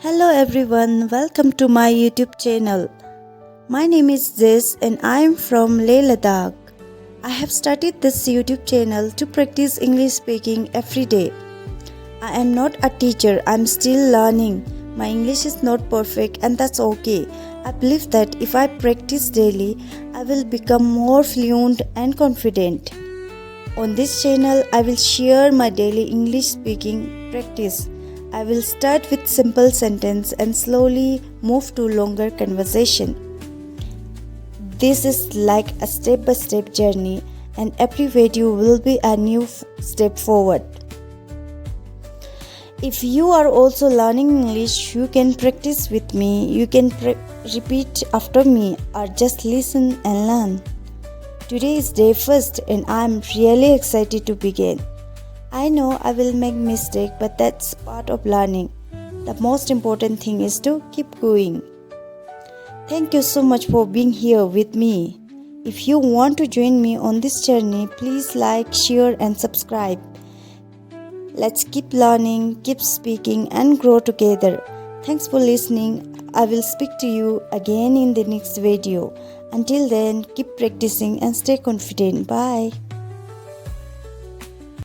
Hello everyone, welcome to my YouTube channel. My name is Ziz and I am from Ladakh. I have started this YouTube channel to practice English speaking every day. I am not a teacher, I am still learning. My English is not perfect and that's okay. I believe that if I practice daily, I will become more fluent and confident. On this channel, I will share my daily English speaking practice. I will start with simple sentence and slowly move to longer conversation. This is like a step-by-step journey and every video will be a new step forward. If you are also learning English, you can practice with me, you can repeat after me or just listen and learn. Today is day first and I am really excited to begin. I know I will make mistakes, but that's part of learning. The most important thing is to keep going. Thank you so much for being here with me. If you want to join me on this journey, please like, share and subscribe. Let's keep learning, keep speaking and grow together. Thanks for listening. I will speak to you again in the next video. Until then, keep practicing and stay confident. Bye.